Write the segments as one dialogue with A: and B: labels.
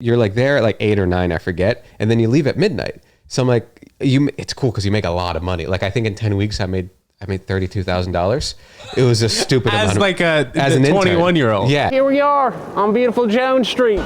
A: you're like there at like 8 or 9, I forget, and then you leave at midnight. So I'm like, it's cool because you make a lot of money. Like I think in 10 weeks I made $32,000. It was a stupid amount.
B: As an 21-year-old.
A: Yeah.
C: Here we are on beautiful Jones Street.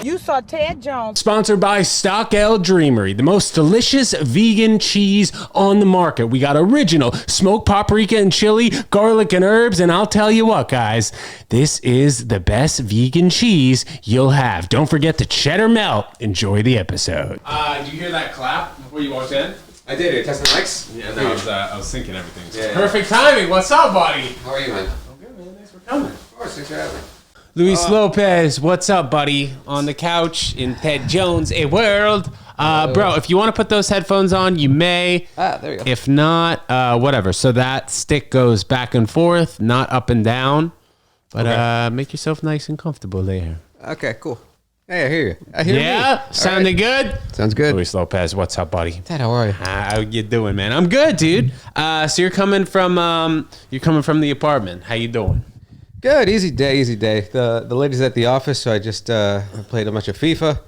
D: You saw Ted Jones.
B: Sponsored by Stock L Dreamery, the most delicious vegan cheese on the market. We got original smoked paprika and chili, garlic and herbs, and I'll tell you what, guys, this is the best vegan cheese you'll have. Don't forget the cheddar melt. Enjoy the episode. Did you hear that clap before you walked in?
A: I did it. Testing the mics?
B: Yeah, no, I was thinking everything. Yeah. Perfect timing. What's up, buddy?
A: How are you, man?
B: I'm good, man. Thanks for coming.
A: Of course, thanks for having me.
B: Luis Lopez, what's up, buddy? On the couch in Ted Jones, a world. Bro, if you want to put those headphones on, you may.
A: There you go.
B: If not, whatever. So that stick goes back and forth, not up and down. But
A: okay.
B: Make yourself nice and comfortable there.
A: Okay, cool. Hey, I hear you. I hear
B: you. Sounding good?
A: Sounds good.
B: Luis Lopez, what's up, buddy?
A: Dad, how are you?
B: How you doing, man? I'm good, dude. So you're coming from the apartment. How you doing?
A: Good, easy day. The ladies at the office, so I just played a bunch of FIFA,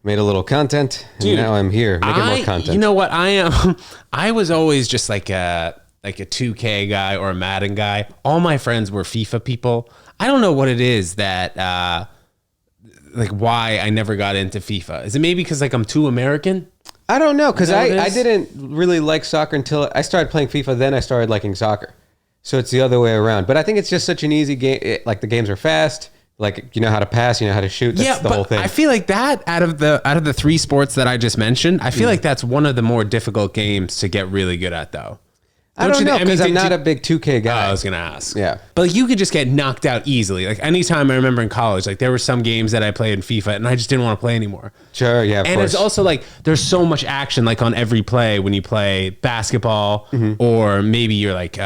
A: made a little content, and
B: dude,
A: now I'm here making more content.
B: You know what? I am. I was always just like a 2K guy or a Madden guy. All my friends were FIFA people. I don't know what it is that why I never got into FIFA. Is it maybe because like I'm too American?
A: I don't know, because I didn't really like soccer until I started playing FIFA. Then I started liking soccer. So it's the other way around. But I think it's just such an easy game. Like the games are fast. Like you know how to pass, you know how to shoot. That's the whole thing.
B: I feel like that out of the three sports that I just mentioned, I feel like that's one of the more difficult games to get really good at, though.
A: I don't know, because I'm not a big 2K guy.
B: I was going to ask.
A: Yeah.
B: But like, you could just get knocked out easily. Like anytime I remember in college, like there were some games that I played in FIFA and I just didn't want to play anymore.
A: Sure, yeah, of course.
B: And it's also like there's so much action like on every play when you play basketball or maybe you're like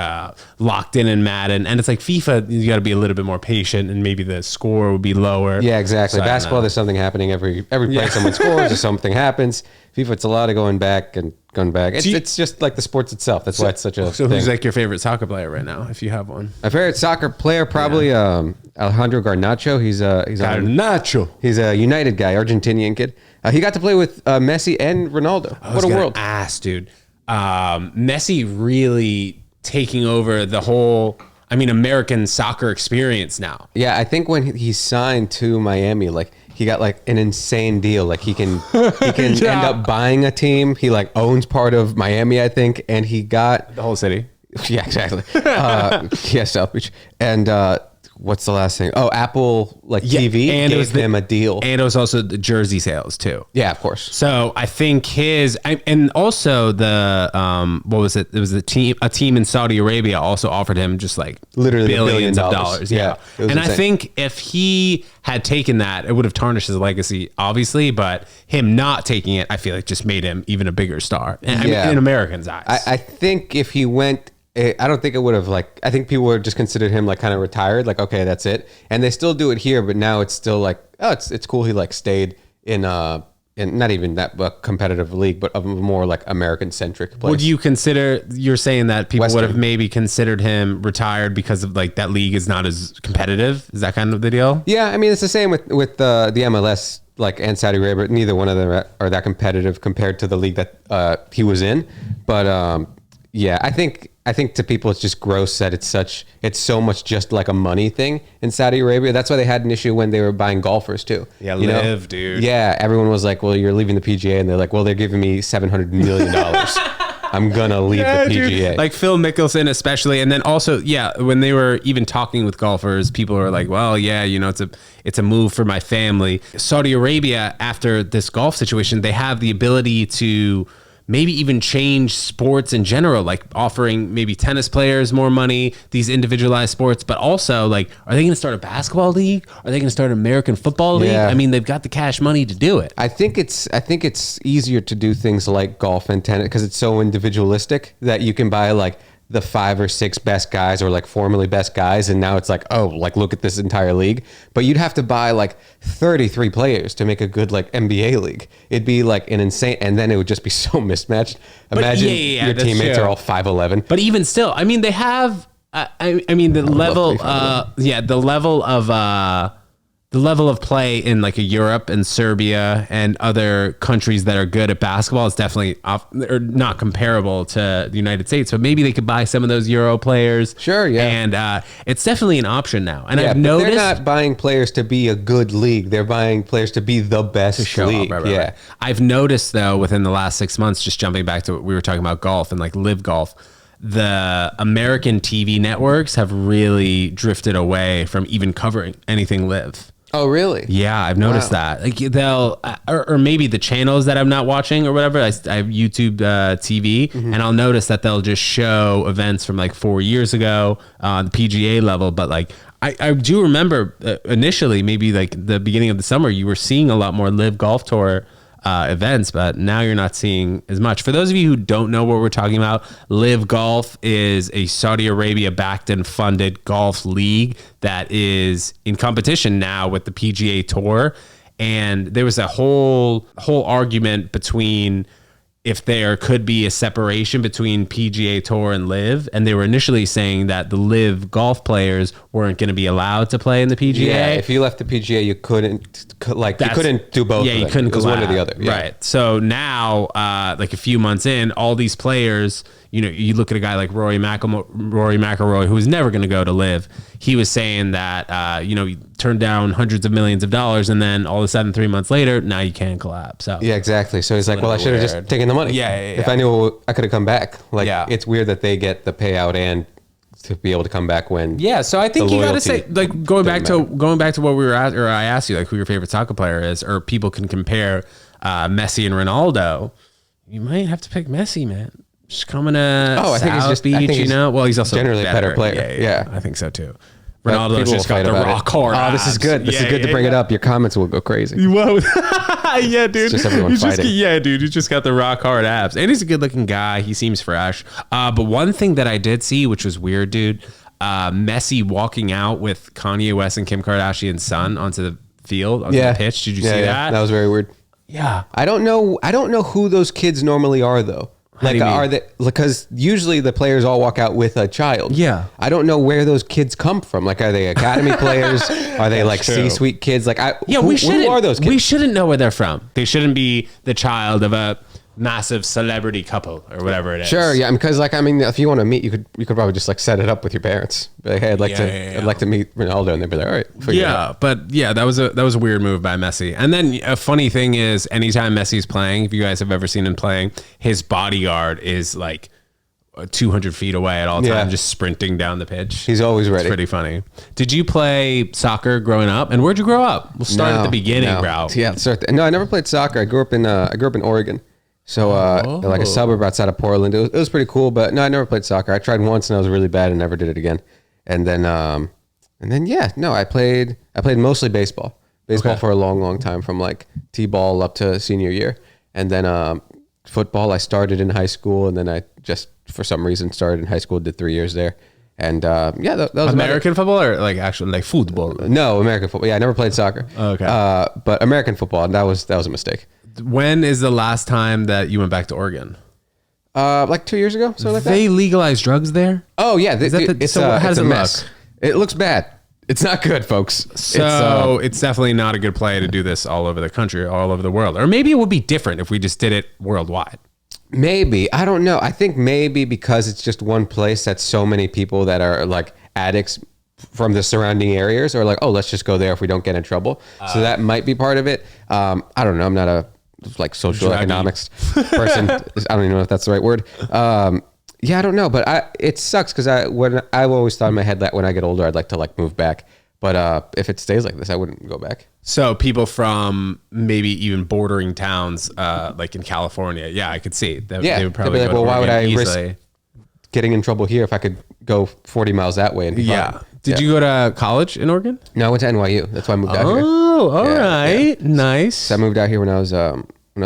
B: locked in Madden. And it's like FIFA, you got to be a little bit more patient and maybe the score would be lower.
A: Yeah, exactly. So basketball, there's something happening every play. Someone scores or something happens. FIFA, it's a lot of going back. It's just like the sports itself. That's why it's such a
B: So
A: thing.
B: who's like your favorite soccer player right now, if you have one?
A: My favorite soccer player, probably Alejandro Garnacho. He's a United guy, Argentinian kid. He got to play with Messi and Ronaldo. What a world!
B: Dude. Messi really taking over the whole, American soccer experience now.
A: Yeah, I think when he signed to Miami, like he got like an insane deal. Like he can end up buying a team. He like owns part of Miami, I think, and he got
B: the whole city.
A: Yeah, exactly. South Beach. And what's the last thing? Oh, Apple TV and gave him a deal.
B: And it was also the jersey sales too.
A: Yeah, of course.
B: So I think and also the what was it? It was a team in Saudi Arabia also offered him just like
A: literally
B: billions of dollars. Yeah. And
A: insane.
B: I think if he had taken that, it would have tarnished his legacy, obviously, but him not taking it, I feel like just made him even a bigger star. In Americans' eyes.
A: I think if he went, I don't think it would have I think people would have just considered him like kind of retired, like, okay, that's it. And they still do it here, but now it's still like, oh, it's cool. He like stayed in not even that competitive league, but of a more like American centric place.
B: Would you consider, you're saying that people would have maybe considered him retired because of like that league is not as competitive? Is that kind of the deal?
A: Yeah. It's the same with the MLS, like, and Saudi Arabia. Neither one of them are that competitive compared to the league that he was in. But yeah, I think to people it's just gross that it's so much just like a money thing in Saudi Arabia. That's why they had an issue when they were buying golfers too.
B: Yeah, dude.
A: Yeah, everyone was like, well, you're leaving the PGA, and they're like, well, they're giving me $700 million. I'm gonna leave the PGA.
B: Dude. Like Phil Mickelson especially, and then also, when they were even talking with golfers, people were like, well, yeah, it's a move for my family. Saudi Arabia, after this golf situation, they have the ability to maybe even change sports in general, like offering maybe tennis players more money, these individualized sports, but also like, are they going to start a basketball league? Are they going to start an American football league?
A: Yeah.
B: They've got the cash money to do it.
A: I think it's easier to do things like golf and tennis because it's so individualistic that you can buy like the 5 or 6 best guys or like formerly best guys, and now it's like, oh, like look at this entire league. But you'd have to buy like 33 players to make a good like NBA league. It'd be like an insane, and then it would just be so mismatched. Imagine your teammates are all 5'11".
B: But even still, they have the level the level of play in like a Europe and Serbia and other countries that are good at basketball is definitely or not comparable to the United States. But maybe they could buy some of those Euro players.
A: Sure, yeah.
B: And it's definitely an option now. And
A: Yeah,
B: I've
A: but
B: noticed
A: they're not buying players to be a good league. They're buying players to be the best
B: show
A: league.
B: up. Right. I've noticed though, within the last 6 months, just jumping back to what we were talking about golf and like live golf, the American TV networks have really drifted away from even covering anything live.
A: Oh, really?
B: Yeah, I've noticed that. Like they'll, or maybe the channels that I'm not watching or whatever. I have YouTube TV, and I'll notice that they'll just show events from like 4 years ago, the PGA level. But like, I do remember initially, maybe like the beginning of the summer, you were seeing a lot more live golf tour events, but now you're not seeing as much. For those of you who don't know what we're talking about, Live Golf is a Saudi Arabia backed and funded golf league that is in competition now with the PGA Tour. And there was a whole argument between if there could be a separation between PGA Tour and Live, and they were initially saying that the Live golf players weren't going to be allowed to play in the PGA.
A: Yeah, if you left the PGA, you couldn't you couldn't do both.
B: Yeah,
A: of
B: you
A: them.
B: couldn't.
A: It was one or the other. Yeah.
B: Right. So now, like a few months in, all these players, you know, you look at a guy like Rory McIlroy, who was never going to go to Live. He was saying that, you know, he turned down hundreds of millions of dollars, and then all of a sudden, 3 months later, now you can't collab. So
A: Yeah, exactly. So he's like, well, I should have just taken the money.
B: Yeah.
A: If I knew I could have come back. Like,
B: Yeah.
A: it's weird that they get the payout and to be able to come back when.
B: Yeah, so I think
A: the
B: you got to
A: loyalty
B: say, like, going back
A: doesn't
B: to what we were at, or I asked you, like, who your favorite soccer player is, or people can compare Messi and Ronaldo. You might have to pick Messi, man. Just coming to
A: I think he's
B: South
A: just- I
B: Beach,
A: think
B: you
A: he's
B: know. Well, he's also
A: generally a better player. Yeah.
B: I think so too.
A: But
B: Ronaldo's
A: people
B: just
A: will
B: got
A: fight
B: the
A: about
B: rock
A: it.
B: hard.
A: Oh, this is good. This is good to bring it up. Your comments will go crazy.
B: Whoa. Yeah, dude.
A: It's just everyone
B: You just-
A: fighting.
B: yeah, dude. You just got the rock hard abs. And he's a good looking guy. He seems fresh. But one thing that I did see, which was weird, dude, Messi walking out with Kanye West and Kim Kardashian's son onto the field, on the pitch. Did you see that?
A: That was very weird.
B: Yeah.
A: I don't know who those kids normally are though.
B: How do
A: Like,
B: you mean?
A: are they, because usually the players all walk out with a child.
B: Yeah.
A: I don't know where those kids come from. Like, are they academy players? Are they like
B: true.
A: C-suite kids? Like,
B: Yeah,
A: who are those kids?
B: We shouldn't know where they're from. They shouldn't be the child of a massive celebrity couple or whatever it is.
A: Sure, yeah, because like, I mean, if you want to meet, you could probably just like set it up with your parents. Be like, hey, I'd like to meet Ronaldo, and they'd be like, all right, figure it out.
B: Yeah, but yeah, that was a weird move by Messi. And then a funny thing is, anytime Messi's playing, if you guys have ever seen him playing, his bodyguard is like 200 feet away at all times,
A: Yeah.
B: just sprinting down the pitch.
A: He's always ready.
B: It's pretty funny. Did you play soccer growing up? And where'd you grow up? We'll start at the beginning, bro.
A: Yeah, no, I never played soccer. I grew up in Oregon. So like a suburb outside of Portland. It was pretty cool, but no, I never played soccer. I tried once and I was really bad and never did it again. And then I played mostly baseball. Baseball for a long time, from like T-ball up to senior year. And then football I started in high school, and then I just for some reason started in high school, did 3 years there. And that was
B: American football or like actually like football?
A: No, American football. Yeah, I never played soccer.
B: Okay.
A: But American football, that was a mistake.
B: When is the last time that you went back to Oregon?
A: Like 2 years ago, something like that.
B: They legalized drugs there?
A: Oh yeah,
B: Is that
A: it's
B: so how does
A: a
B: it
A: mess.
B: look?
A: It looks bad. It's not good, folks.
B: So it's definitely not a good play to do this all over the country, all over the world. Or maybe it would be different if we just did it worldwide.
A: Maybe, I don't know. I think maybe because it's just one place that so many people that are like addicts from the surrounding areas are like, oh, let's just go there if we don't get in trouble. So that might be part of it. I don't know. I'm not a like social economics person. I don't even know if that's the right word. Yeah, I don't know, but it sucks because I've always thought in my head that when I get older, I'd like to like move back. But if it stays like this, I wouldn't go back.
B: So people from maybe even bordering towns, like in California, yeah, I could see that.
A: Yeah,
B: they would probably
A: they'd be like,
B: go
A: well,
B: to
A: why would
B: Oregon
A: I
B: easily.
A: risk getting in trouble here if I could go 40 miles that way and be
B: Yeah.
A: fine?
B: Did you go to college in Oregon?
A: No, I went to NYU. That's why I moved out here.
B: Oh, all
A: Yeah,
B: right, nice.
A: So I moved out here when I was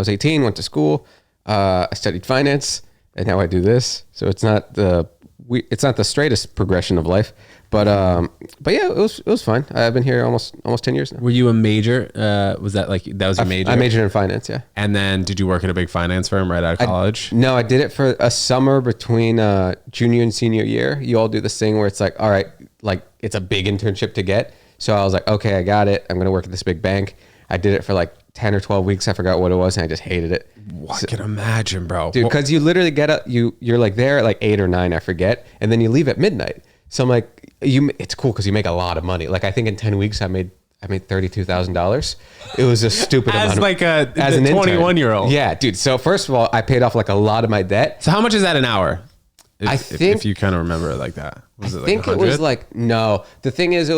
A: 18. Went to school. I studied finance, and now I do this. So it's not the straightest progression of life, but yeah, it was fun. I've been here almost 10 years now.
B: Were you a major? Was that your major?
A: I majored in finance. Yeah.
B: And then did you work at a big finance firm right out of college?
A: No, I did it for a summer between junior and senior year. You all do this thing where it's like, all right, like it's a big internship to get. So I was like, okay, I got it. I'm going to work at this big bank. I did it for like 10 or 12 weeks. I forgot what it was. And I just hated it.
B: I can imagine, bro.
A: Dude, because you literally get up, you're like there at like 8 or 9, I forget. And then you leave at midnight. So I'm like, it's cool because you make a lot of money. Like I think in 10 weeks I made $32,000. It was a stupid amount.
B: As an 21-year-old.
A: Yeah, dude. So first of all, I paid off like a lot of my debt.
B: So how much is that an hour?
A: I think
B: if you kind of remember it like that. Was it like
A: I think
B: 100?
A: it was like, no. The thing is,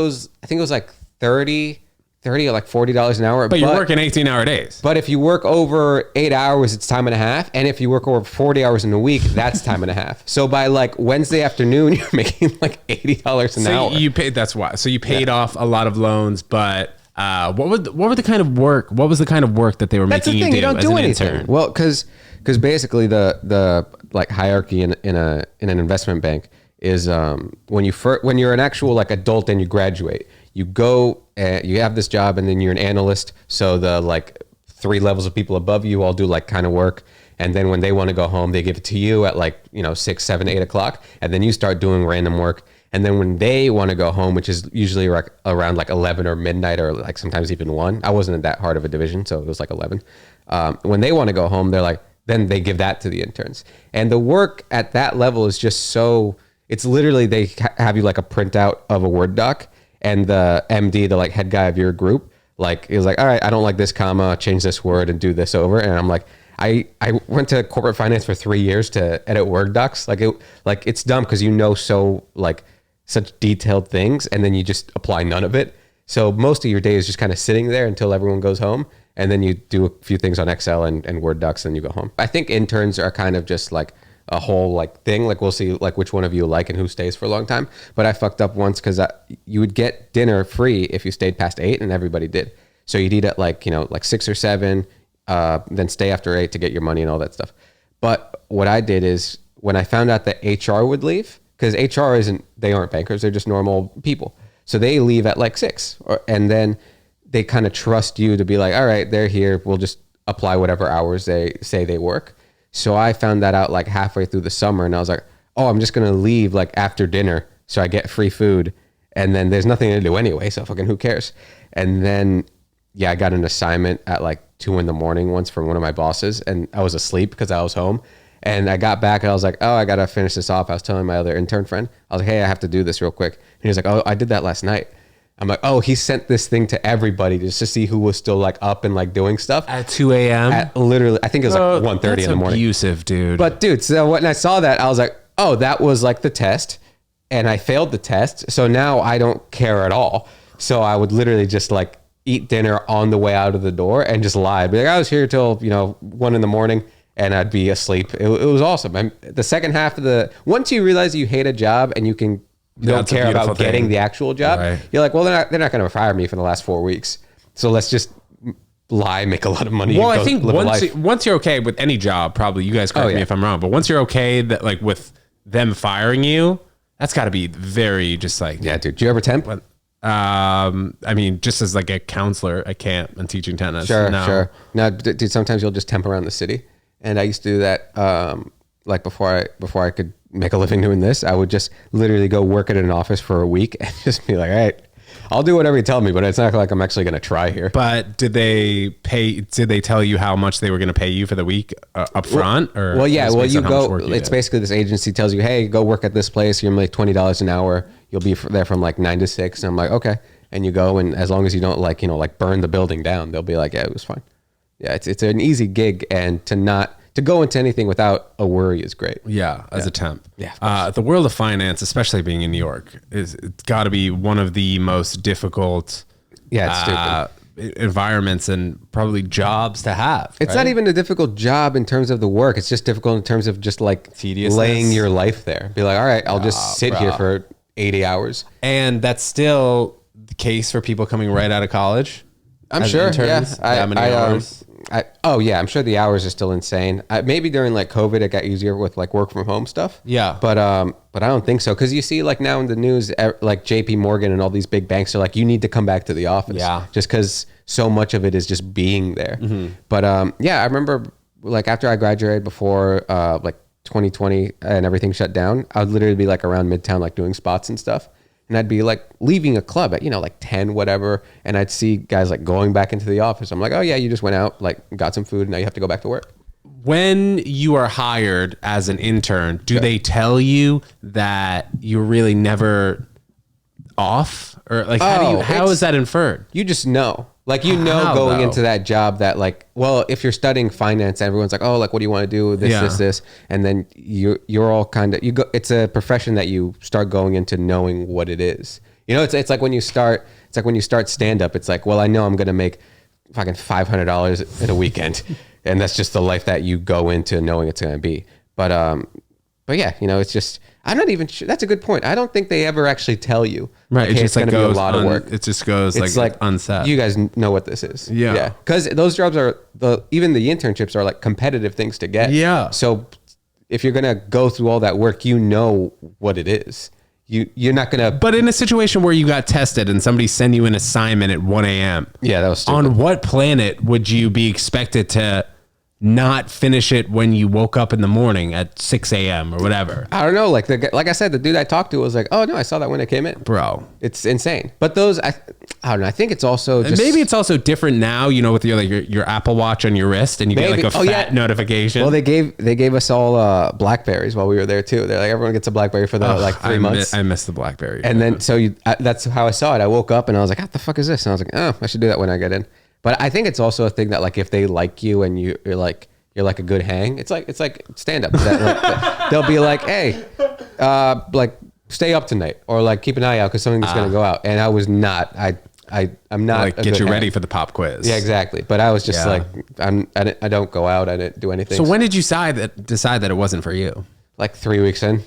A: I think it was like 30 or like $40 an hour.
B: But you're working 18-hour days.
A: But if you work over 8 hours, it's time and a half. And if you work over 40 hours in a week, that's time and a half. So by like Wednesday afternoon, you're making like $80 an hour.
B: You paid. That's why. So you paid off a lot of loans, but what were the kind of work? What was the kind of work that they were making you do?
A: You don't
B: as
A: do
B: an
A: anything.
B: intern?
A: Well, because basically the like hierarchy in an investment bank is when you're an actual like adult and you graduate, you go you have this job and then you're an analyst. So the like 3 levels of people above you all do like kind of work. And then when they want to go home, they give it to you at like, 6, 7, 8 o'clock. And then you start doing random work. And then when they want to go home, which is usually around like 11 or midnight or like sometimes even 1, I wasn't in that hard of a division. So it was like 11. When they want to go home, they're like, then they give that to the interns. And the work at that level is just so, it's literally, they have you like a printout of a Word doc. And the MD, the like head guy of your group, like he was like, all right, I don't like this comma, change this word and do this over. And I'm like, I went to corporate finance for 3 years to edit Word docs. Like it's dumb because so like such detailed things and then you just apply none of it. So most of your day is just kind of sitting there until everyone goes home. And then you do a few things on Excel and Word docs and you go home. I think interns are kind of just like a whole like thing. Like we'll see like which one of you like and who stays for a long time. But I fucked up once because you would get dinner free if you stayed past 8 and everybody did. So you'd eat at like 6 or 7, then stay after 8 to get your money and all that stuff. But what I did is when I found out that HR would leave, because HR they aren't bankers, they're just normal people. So they leave at like 6 and then they kind of trust you to be like, all right, they're here. We'll just apply whatever hours they say they work. So I found that out like halfway through the summer and I was like, oh, I'm just going to leave like after dinner. So I get free food and then there's nothing to do anyway. So fucking who cares? And then, I got an assignment at like 2 a.m. once from one of my bosses and I was asleep because I was home. And I got back and I was like, oh, I got to finish this off. I was telling my other intern friend, I was like, hey, I have to do this real quick. And he was like, oh, I did that last night. I'm like, oh, he sent this thing to everybody just to see who was still like up and like doing stuff.
B: At 2 a.m.?
A: At literally, I think it was like 1:30 in the morning.
B: Abusive, dude.
A: But dude, so when I saw that, I was like, oh, that was like the test. And I failed the test. So now I don't care at all. So I would literally just like eat dinner on the way out of the door and just lie. I'd be like, I was here till, 1 a.m. and I'd be asleep. It was awesome. The second half of once you realize you hate a job and you don't care about getting the actual job, right. You're like, well, they're not going to fire me for the last 4 weeks. So let's just lie, make a lot of money.
B: Well, I think once you're okay with any job, probably you guys correct me if I'm wrong, but once you're okay that like with them firing you, that's got to be very just like,
A: yeah, dude. Do you ever temp?
B: I mean, just as like a counselor, I can't. I'm teaching tennis.
A: Sure. No, dude. Sometimes you'll just temp around the city, and I used to do that. Like before I could make a living doing this, I would just literally go work at an office for a week and just be like, all right, I'll do whatever you tell me, but it's not like I'm actually going to try here.
B: But did they tell you how much they were going to pay you for the week up front?
A: You go, it's basically this agency tells you, hey, go work at this place. You're going to make $20 an hour. You'll be there from like 9 to 6. And I'm like, okay. And you go, and as long as you don't like burn the building down, they'll be like, yeah, it was fine. Yeah. It's an easy gig, and to go into anything without a worry is great.
B: Yeah, as a temp.
A: Yeah.
B: The world of finance, especially being in New York, it's got to be one of the most difficult environments and probably jobs to have.
A: It's not even a difficult job in terms of the work. It's just difficult in terms of just like
B: tediousness,
A: laying your life there. Be like, all right, I'll just sit here for 80 hours.
B: And that's still the case for people coming right out of college.
A: I'm sure.
B: Interns,
A: yeah.
B: How many hours?
A: I'm sure the hours are still insane. Maybe during like COVID, it got easier with like work from home stuff.
B: Yeah.
A: But I don't think so. Cause you see like now in the news, like JP Morgan and all these big banks are like, you need to come back to the office.
B: Yeah.
A: Just cause so much of it is just being there. Mm-hmm. But I remember like after I graduated before like 2020 and everything shut down, I would literally be like around Midtown, like doing spots and stuff. and I'd be like leaving a club at, like 10, whatever. And I'd see guys like going back into the office. I'm like, oh yeah, you just went out, like got some food. And now you have to go back to work.
B: When you are hired as an intern, do they tell you that you're really never off, or like how is that inferred?
A: You just know. Like, going into that job that like, well, if you're studying finance, everyone's like, oh, like, what do you want to do? This. And then you're all kind of, it's a profession that you start going into knowing what it is. It's like when you start stand up, it's like, well, I know I'm going to make fucking $500 in a weekend. And that's just the life that you go into knowing it's going to be. But yeah, it's just, I'm not even sure. That's a good point. I don't think they ever actually tell you.
B: Right.
A: Like, hey, it's going to be a lot of work.
B: It just goes like unsaid.
A: You guys know what this is.
B: Yeah.
A: Yeah. Because those jobs even the internships are like competitive things to get.
B: Yeah.
A: So if you're going to go through all that work, what it is. You're not going to.
B: But in a situation where you got tested and somebody send you an assignment at 1 a.m.
A: Yeah, that was stupid.
B: On what planet would you be expected to not finish it when you woke up in the morning at 6 a.m. or whatever?
A: I don't know. Like I said, the dude I talked to was like, oh no, I saw that when I came in.
B: Bro.
A: It's insane. But those, I don't know. I think it's also just.
B: Maybe it's also different now, with your Apple Watch on your wrist and you get like a fat notification.
A: Well, they gave us all Blackberries while we were there too. They're like, everyone gets a Blackberry for the 3 months.
B: I miss the Blackberry.
A: And then, that's how I saw it. I woke up and I was like, what the fuck is this? And I was like, oh, I should do that when I get in. But I think it's also a thing that like, if they like you and you're like a good hang, it's like stand up. They'll be like, hey, like stay up tonight, or like keep an eye out because something's going to go out. And I was not, I'm not
B: like get you ready for the pop quiz.
A: Yeah, exactly. But I was just like, I don't go out. I didn't do anything.
B: So when did you decide that it wasn't for you?
A: Like 3 weeks in.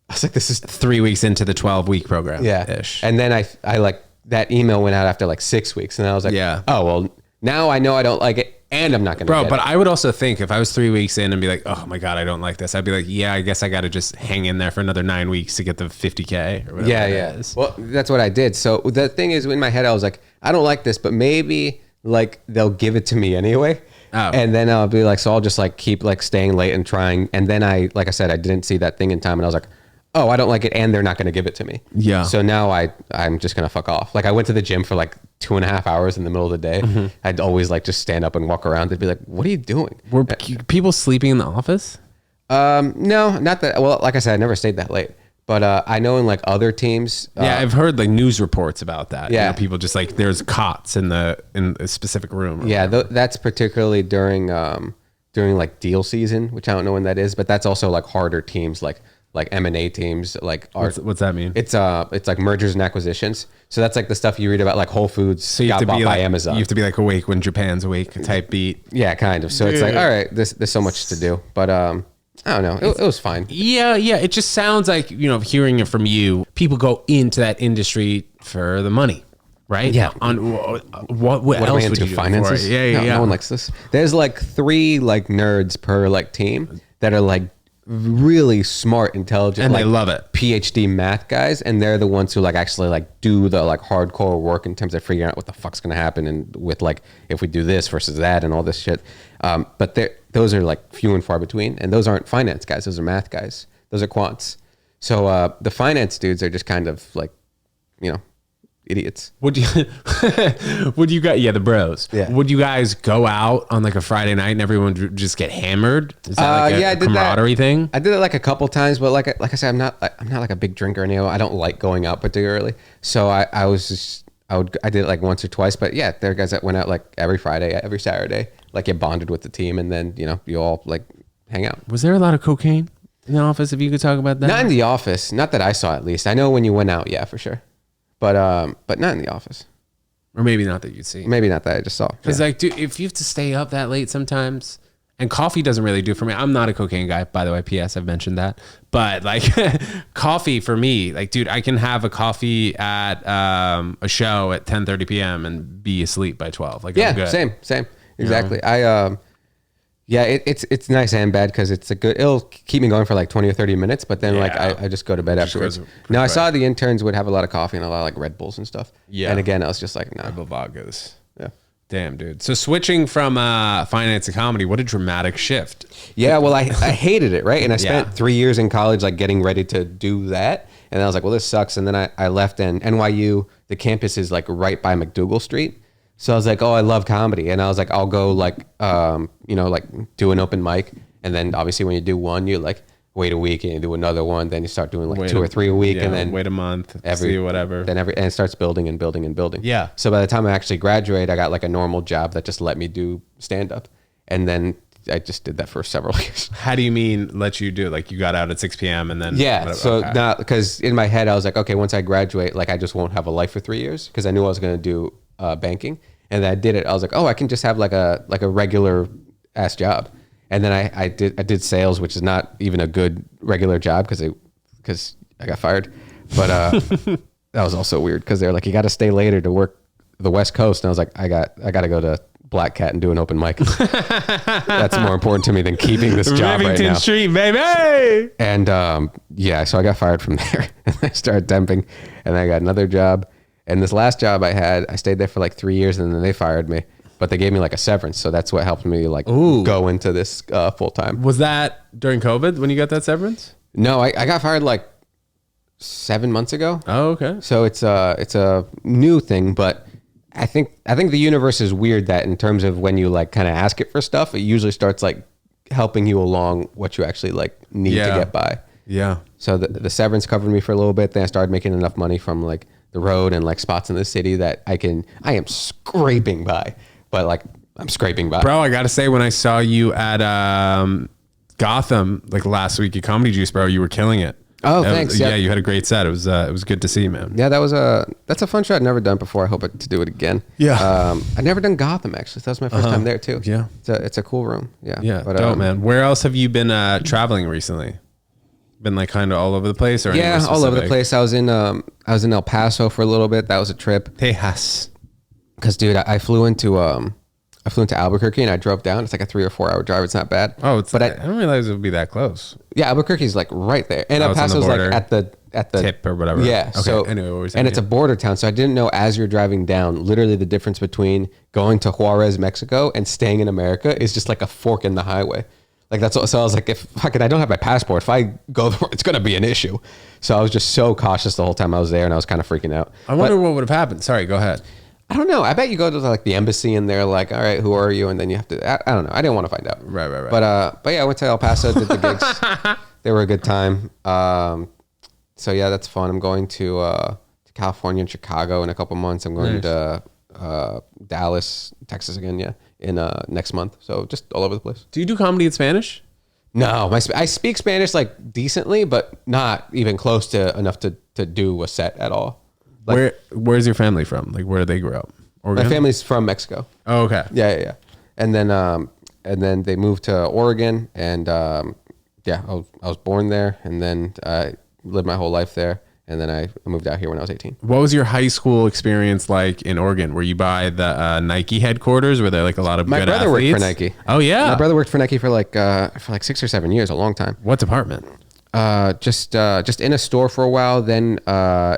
A: I was like, this is
B: 3 weeks into the 12-week program.
A: Yeah.
B: Ish.
A: And then I like that email went out after like 6 weeks, and I was like, oh, well, now I know I don't like it, and I'm not going to
B: Bro, but I would also think if I was 3 weeks in and be like, oh my God, I don't like this, I'd be like, yeah, I guess I got to just hang in there for another 9 weeks to get the 50K or whatever.
A: Yeah. Well, that's what I did. So the thing is, in my head, I was like, I don't like this, but maybe like they'll give it to me anyway. Oh. And then I'll be like, so I'll just like keep like staying late and trying. And then like I said, I didn't see that thing in time, and I was like, oh, I don't like it, and they're not going to give it to me. Yeah. So now I'm just going to fuck off. Like I went to the gym for like 2.5 hours in the middle of the day. Mm-hmm. I'd always like just stand up and walk around. They'd be like, what are you doing?
B: Were people sleeping in the office?
A: No, not that. Well, like I said, I never stayed that late. But I know in like other teams.
B: Yeah, I've heard like news reports about that.
A: Yeah.
B: People just like there's cots in a specific room.
A: Yeah, that's particularly during like deal season, which I don't know when that is. But that's also like harder teams like M&A teams, like
B: what's that mean?
A: It's like mergers and acquisitions. So that's like the stuff you read about, like Whole Foods got bought by Amazon.
B: You have to be like awake when Japan's awake type beat.
A: Yeah, kind of. So it's like, all right, there's so much to do, but I don't know. It was fine.
B: Yeah. It just sounds like, hearing it from you, people go into that industry for the money, right?
A: Yeah.
B: On what else would you do?
A: Finances? Yeah. No one likes this. There's like 3 like nerds per like team that are like really smart, intelligent,
B: and
A: like,
B: they love it.
A: PhD math guys, and they're the ones who like actually like do the like hardcore work in terms of figuring out what the fuck's gonna happen and with like if we do this versus that and all this shit. But those are like few and far between, and those aren't finance guys. Those are math guys. Those are quants. So the finance dudes are just kind of like, idiots.
B: Would you guys, the bros. Yeah. Would you guys go out on like a Friday night and everyone would just get hammered? Is that like a camaraderie thing?
A: I did it like a couple times, but like I said, I'm not like a big drinker anymore. I don't like going out particularly. So I did it like once or twice, but yeah, there are guys that went out like every Friday, every Saturday, like get bonded with the team, and then, you all like hang out.
B: Was there a lot of cocaine in the office, if you could talk about that?
A: Not in the office. Not that I saw, at least. I know when you went out, yeah, for sure. But not in the office.
B: Or maybe not that you'd see.
A: Maybe not that I just saw.
B: Because like, dude, if you have to stay up that late sometimes, and coffee doesn't really do it for me. I'm not a cocaine guy, by the way. P.S. I've mentioned that. But like coffee for me, like, dude, I can have a coffee at a show at 10:30 p.m. and be asleep by 12. Like,
A: yeah,
B: I'm good.
A: Same. Exactly. It's nice and bad because it'll keep me going for like 20 or 30 minutes, but then like I just go to bed afterwards. Now I saw the interns would have a lot of coffee and a lot of like Red Bulls and stuff. Yeah. And again, I was just like, no.
B: Red Bull vodkas. Yeah. Damn, dude. So switching from finance to comedy, what a dramatic shift.
A: Yeah, well, I hated it, right? And I spent 3 years in college like getting ready to do that. And I was like, well, this sucks. And then I left, and NYU, the campus is like right by McDougal Street. So I was like, oh, I love comedy. And I was like, I'll go like, like do an open mic. And then obviously when you do one, you like wait a week and you do another one. Then you start doing like 2 or 3 a week, and then
B: wait a month, see whatever.
A: And it starts building and building and building.
B: Yeah.
A: So by the time I actually graduate, I got like a normal job that just let me do stand up. And then I just did that for several years.
B: How do you mean let you do it? Like you got out at 6 p.m. and then
A: So not because in my head I was like, okay, once I graduate, like I just won't have a life for 3 years, because I knew I was going to do banking. And then I did it. I was like, oh, I can just have like a regular ass job. And then I did sales, which is not even a good regular job because I got fired. But that was also weird because they're like, you got to stay later to work the West Coast. And I was like, I got to go to Black Cat and do an open mic. That's more important to me than keeping this job right now.
B: Street, baby.
A: And so I got fired from there. And I started temping, and I got another job. And this last job I had, I stayed there for like 3 years, and then they fired me. But they gave me like a severance, so that's what helped me like go into this full time.
B: Was that during COVID when you got that severance?
A: No, I got fired like 7 months ago.
B: Oh, okay.
A: So it's a new thing, but I think the universe is weird that in terms of when you like kind of ask it for stuff, it usually starts like helping you along what you actually like need to get by.
B: Yeah.
A: So the severance covered me for a little bit. Then I started making enough money from like the road and like spots in the city that I am scraping by. But like I'm scraping by.
B: Bro, I gotta say, when I saw you at Gotham like last week at Comedy Juice, bro, you were killing it.
A: Oh, thanks.
B: Yeah, you had a great set. It was good to see, man.
A: Yeah, that's a fun show I'd never done before. I hope to do it again.
B: Yeah.
A: I'd never done Gotham actually. That was my first time there too.
B: Yeah.
A: It's a cool room. Yeah.
B: Yeah.
A: But,
B: dope, man. Where else have you been traveling recently? Been like kind of all over the place, or
A: all over the place. I was in El Paso for a little bit. That was a trip.
B: Tejas.
A: Because dude, I flew into Albuquerque and I drove down. It's like a 3 or 4 hour drive. It's not bad.
B: Oh, I didn't realize it would be that close.
A: Yeah, Albuquerque's like right there, and El Paso's like at the
B: tip or whatever.
A: Yeah.
B: Okay.
A: So
B: anyway, what were we saying?
A: And it's a border town, so I didn't know as you're driving down, literally the difference between going to Juarez, Mexico, and staying in America is just like a fork in the highway. Like that's what, so I was like, if I don't have my passport, if I go there, it's gonna be an issue. So I was just so cautious the whole time I was there, and I was kind of freaking out.
B: I wonder what would have happened. Sorry, go ahead.
A: I don't know. I bet you go to like the embassy and they're like, all right, who are you? And then you have to, I don't know. I didn't want to find out.
B: Right.
A: But yeah, I went to El Paso, did the gigs. They were a good time. So yeah, that's fun. I'm going to California and Chicago in a couple months. I'm going to Dallas, Texas again. Yeah. In next month. So just all over the place.
B: Do you do comedy in Spanish?
A: No, I speak Spanish like decently, but not even close to enough to do a set at all. Like,
B: Where's your family from? Like where they grew up? Oregon?
A: My family's from Mexico.
B: Oh, okay.
A: Yeah. And then they moved to Oregon, and I was born there, and then I lived my whole life there, and then I moved out here when I was 18.
B: What was your high school experience like in Oregon? Were you by the Nike headquarters? Were there like a lot of
A: My
B: good
A: brother
B: athletes?
A: worked for Nike.
B: Oh yeah.
A: My brother worked for Nike for like 6 or 7 years, a long time.
B: What department?
A: Just in a store for a while, then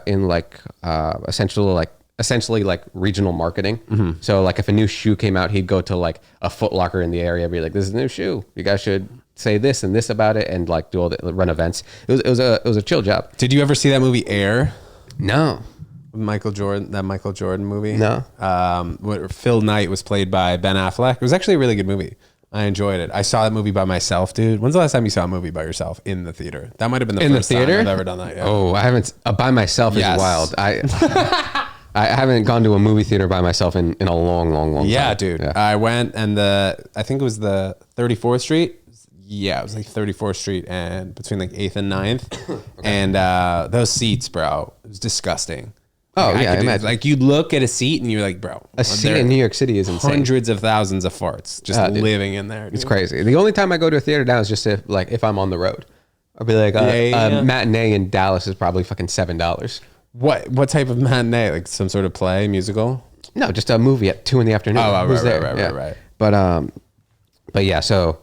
A: in like essentially like regional marketing. Mm-hmm. So like if a new shoe came out, he'd go to like a Foot Locker in the area, be like, "This is a new shoe. You guys should say this and this about it," and like do all the run events. It was a chill job.
B: Did you ever see that movie Air?
A: No.
B: Michael Jordan movie?
A: No.
B: Where Phil Knight was played by Ben Affleck. It was actually a really good movie. I enjoyed it. I saw that movie by myself, dude. When's the last time you saw a movie by yourself in the theater? That might have been the first time I've ever done that. Yeah.
A: Oh, I haven't. By myself is wild. I haven't gone to a movie theater by myself in a long time.
B: Yeah, dude. Yeah. I went, and I think it was the 34th Street. Yeah, it was like 34th Street and between like 8th and 9th. Okay. And those seats, bro, it was disgusting.
A: Oh,
B: like,
A: yeah, I imagine.
B: Like you look at a seat and you're like, bro.
A: A seat in New York City is insane.
B: Hundreds of thousands of farts just living in there. Dude.
A: It's crazy. The only time I go to a theater now is just if I'm on the road. I'll be like, a matinee in Dallas is probably fucking $7.
B: What type of matinee? Like some sort of play, musical?
A: No, just a movie at 2 PM.
B: Oh, right.
A: But yeah, so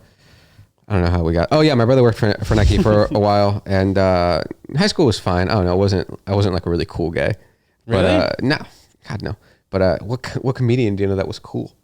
A: I don't know how we got. Oh yeah, my brother worked for Nike for a while, and high school was fine. I don't know. I wasn't like a really cool guy.
B: Really?
A: But no, God no. But what comedian do you know that was cool?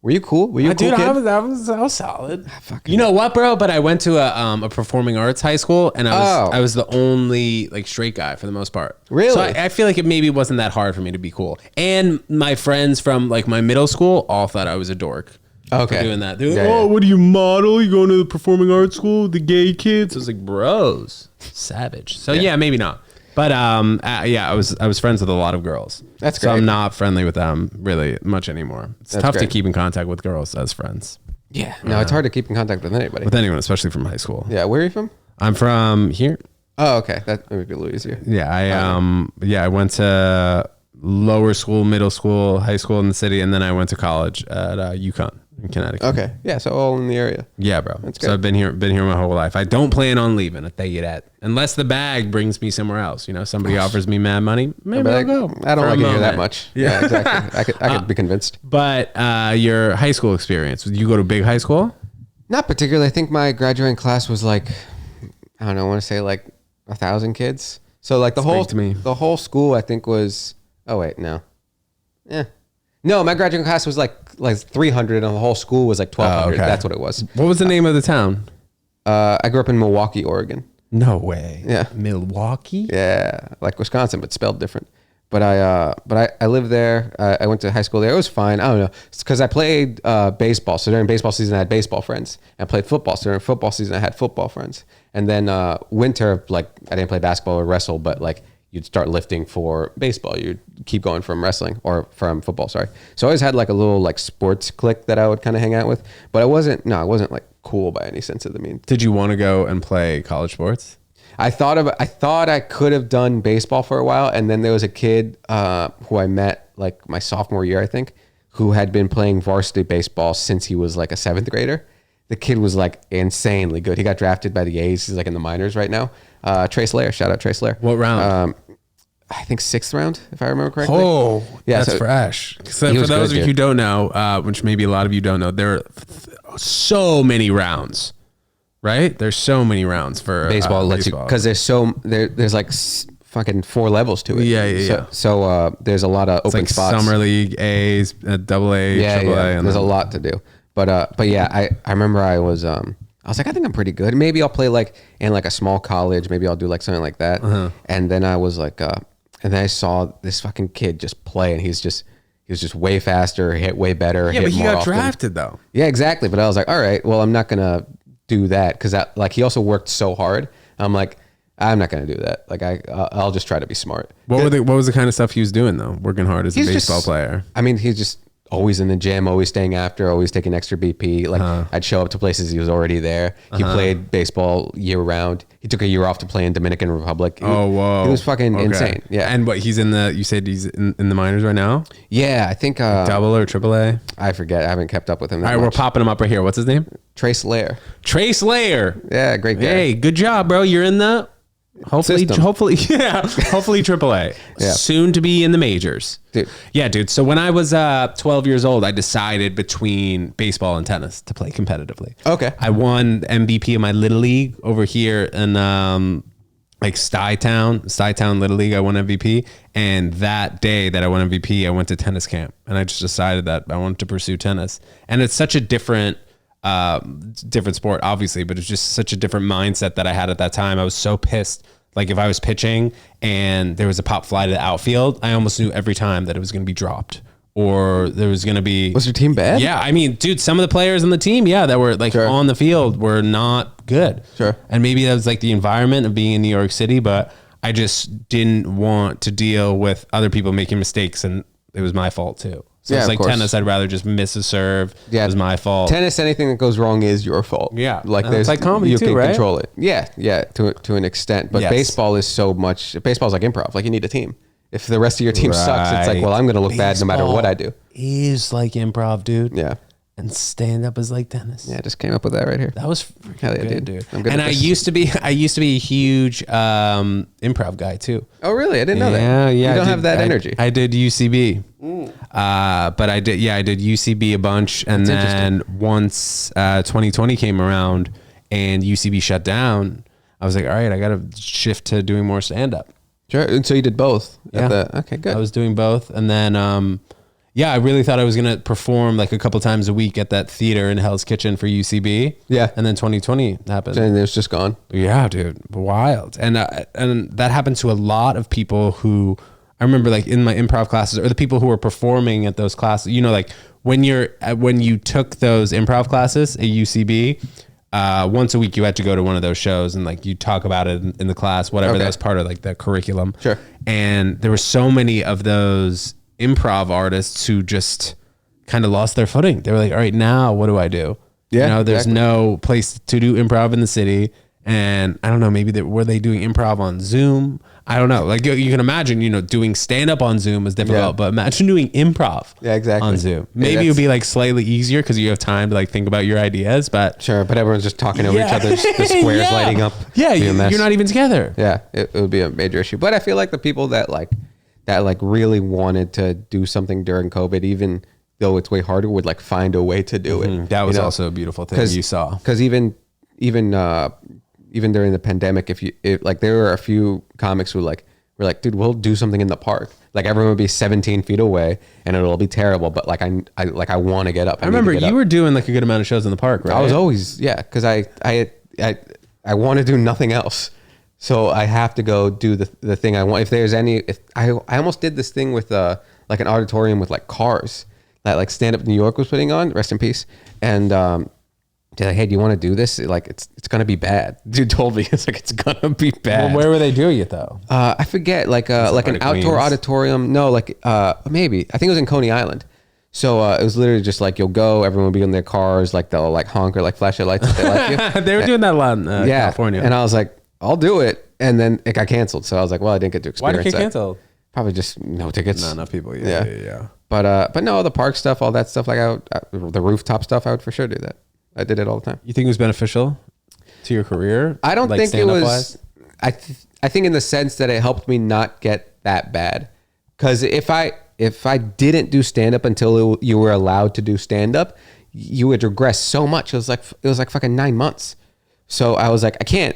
A: Were you cool? Were you a cool
B: Dude,
A: kid?
B: I was solid. You know what, bro? But I went to a performing arts high school, and I was the only like straight guy for the most part.
A: Really?
B: So I feel like it maybe wasn't that hard for me to be cool. And my friends from like my middle school all thought I was a dork.
A: Okay.
B: For doing that. They're like,
A: Yeah, yeah.
B: what do you model? You going to the performing arts school? The gay kids? I was like, bros, savage. So yeah, maybe not. But I was friends with a lot of girls.
A: That's
B: So
A: great.
B: I'm not friendly with them really much anymore. It's
A: That's
B: tough to
A: great.
B: keep in contact with girls as friends.
A: Yeah. No, it's hard to keep in contact with anybody.
B: With anyone, especially from high school.
A: Yeah. Where are you from?
B: I'm from here.
A: Oh, okay. That would be a little easier.
B: Yeah, I went to lower school, middle school, high school in the city, and then I went to college at UConn in Connecticut.
A: Okay. Yeah. So all in the area.
B: Yeah, bro.
A: That's
B: So
A: good.
B: I've been here my whole life. I don't plan on leaving. I tell you that. Unless the bag brings me somewhere else. You know, somebody offers me mad money, maybe
A: But
B: I'll go.
A: I don't
B: for a
A: like it here that
B: moment.
A: much. Yeah, exactly. I could be convinced.
B: But your high school experience, you go to big high school?
A: Not particularly. I think my graduating class was like, I don't know, I want to say like 1,000 kids. So like the whole school, I think was, oh wait, no. Yeah. No, my graduating class was like 300 and the whole school was like 1,200.
B: okay.
A: That's what it was.
B: What was the name of the town?
A: I grew up in Milwaukee, Oregon.
B: No way.
A: Yeah.
B: Milwaukee?
A: Yeah, like Wisconsin, but spelled different. But I lived there. I went to high school there. It was fine. I don't know. It's because I played baseball. So during baseball season, I had baseball friends. And I played football. So during football season, I had football friends. And then winter, like I didn't play basketball or wrestle, but like you'd start lifting for baseball. You'd keep going from wrestling or from football. Sorry. So I always had like a little like sports clique that I would kind of hang out with. But I wasn't like cool by any sense of the mean.
B: Did you want to go and play college sports?
A: I thought I could have done baseball for a while, and then there was a kid who I met like my sophomore year, I think, who had been playing varsity baseball since he was like a 7th grader. The kid was like insanely good. He got drafted by the A's. He's like in the minors right now. Trey Slayer, shout out Trey Slayer.
B: What round?
A: I think 6th round, if I remember correctly.
B: Oh,
A: Yeah,
B: that's
A: so
B: fresh. So
A: he
B: for
A: was
B: those
A: good,
B: of you
A: dude.
B: who don't know, which maybe a lot of you don't know, there are so many rounds, right? There's so many rounds for
A: Baseball lets you, because there's like fucking 4 levels to it.
B: Yeah.
A: So there's a lot of
B: It's
A: open
B: like
A: spots.
B: Summer League, A's, Double A, Triple A. And
A: There's a
B: then-
A: lot to do. But yeah, I remember I was like, I think I'm pretty good. Maybe I'll play like in like a small college. Maybe I'll do like something like that. And then I was like, and then I saw this fucking kid just play, and he was just way faster, hit way better.
B: Yeah,
A: hit
B: but he
A: more
B: got
A: often.
B: drafted though.
A: Yeah, exactly. But I was like, all right, well, I'm not gonna do that because that like he also worked so hard. I'm like, I'm not gonna do that. Like I'll just try to be smart.
B: What was the kind of stuff he was doing though? Working hard as a
A: He's
B: baseball
A: just-
B: player.
A: I mean, he's just always in the gym, always staying after, always taking extra BP. Like I'd show up to places he was already there. He played baseball year round. He took a year off to play in Dominican Republic.
B: Oh, whoa.
A: He was fucking
B: Okay.
A: insane. Yeah.
B: And what you said he's in the minors right now?
A: Yeah, I think
B: Double or Triple A?
A: I forget. I haven't kept up with him that
B: All right, we're
A: much.
B: popping him up right here. What's his name?
A: Trace Lair.
B: Trey Slayer.
A: Yeah, great guy.
B: Hey, good job, bro. You're in the hopefully
A: System.
B: hopefully Triple A.
A: Yeah.
B: Soon to be in the majors.
A: Dude.
B: Yeah, dude. So when I was 12 years old, I decided between baseball and tennis to play competitively.
A: Okay.
B: I won MVP of my little league over here in like Stuytown Little League. I won MVP, and that day that I won MVP, I went to tennis camp, and I just decided that I wanted to pursue tennis. And it's such a different sport, obviously, but it's just such a different mindset that I had at that time. I was so pissed. Like if I was pitching and there was a pop fly to the outfield, I almost knew every time that it was going to be dropped, or there was going to be.
A: Was your team bad?
B: Yeah, I mean, dude, some of the players on the team, that were like
A: Sure.
B: on the field were not good.
A: Sure.
B: And maybe that was like the environment of being in New York City, but I just didn't want to deal with other people making mistakes, and it was my fault too. So
A: Yeah,
B: it's
A: of
B: like
A: course.
B: tennis, I'd rather just miss a serve.
A: Yeah.
B: It was my fault.
A: Tennis, anything that goes wrong is your fault.
B: Yeah.
A: Like
B: And
A: there's
B: it's like comedy
A: you
B: too,
A: can
B: right?
A: control it. Yeah, to an extent. But
B: Yes.
A: baseball is so much. Baseball's like improv. Like you need a team. If the rest of your team sucks, it's like,
B: Right.
A: well, I'm going to look bad no matter what I do.
B: Is like improv, dude.
A: Yeah.
B: And stand up is like tennis.
A: Yeah, I just came up with that right here.
B: That was freaking
A: Hell yeah,
B: good,
A: dude.
B: dude.
A: I'm good
B: And
A: at
B: I
A: this.
B: used to be a huge improv guy too.
A: Oh, really? I didn't know that.
B: Yeah.
A: You
B: I
A: don't
B: did-
A: have that energy.
B: I did UCB. But I did UCB a bunch, and
A: That's
B: then once 2020 came around and UCB shut down, I was like, all right, I got to shift to doing more stand up.
A: Sure. And so you did both.
B: Yeah.
A: Okay, good.
B: I was doing both, and then Yeah, I really thought I was going to perform like a couple times a week at that theater in Hell's Kitchen for UCB.
A: Yeah.
B: And then 2020 happened.
A: And it's just gone.
B: Yeah, dude, wild. And that happened to a lot of people who I remember like in my improv classes, or the people who were performing at those classes, you know, like when you took those improv classes at UCB, once a week you had to go to one of those shows and like you talk about it in the class, whatever. That was part of like the curriculum.
A: Sure.
B: And there were so many of those improv artists who just kind of lost their footing. They were like, all right, now what do I do?
A: Yeah,
B: you know, there's
A: exactly.
B: no place to do improv in the city. And I don't know, maybe were they doing improv on Zoom? I don't know. Like you can imagine, you know, doing stand up on Zoom is difficult, but imagine doing improv
A: exactly.
B: on Zoom. Maybe it would be like slightly easier because you have time to like think about your ideas, but
A: Sure, but everyone's just talking over each other. The squares lighting up.
B: Yeah,
A: Be a mess.
B: you're not even together.
A: Yeah, it would be a major issue. But I feel like the people that really wanted to do something during COVID, even though it's way harder, would like find a way to do it.
B: That was also a beautiful thing you saw.
A: Because even during the pandemic, if like there were a few comics who were like, dude, we'll do something in the park. Like everyone would be 17 feet away and it'll be terrible. But like I want to get up.
B: I remember you were doing like a good amount of shows in the park, right?
A: I was always, because I want to do nothing else. So I have to go do the thing I want. If I almost did this thing with like an auditorium with like cars that like Stand Up New York was putting on, rest in peace. And they're like, hey, do you want to do this? Like it's gonna be bad. Dude told me it's gonna be bad.
B: Well, where were they doing it though?
A: I forget, like an outdoor auditorium. No, maybe I think it was in Coney Island. So it was literally just like you'll go, everyone will be in their cars, like they'll like honk or like flash their lights if they like you.
B: They were doing that a lot in California.
A: And I was like, I'll do it. And then it got canceled. So I was like, well, I didn't get to experience
B: Why did it get
A: that.
B: canceled?
A: Probably just no tickets.
B: Not enough people. Yeah.
A: But no, the park stuff, all that stuff, like the rooftop stuff, I would for sure do that. I did it all the time.
B: You think it was beneficial to your career?
A: I don't
B: like
A: think it was.
B: wise?
A: I think in the sense that it helped me not get that bad. Because if I didn't do stand up until you were allowed to do stand up, you would regress so much. It was like fucking 9 months. So I was like, I can't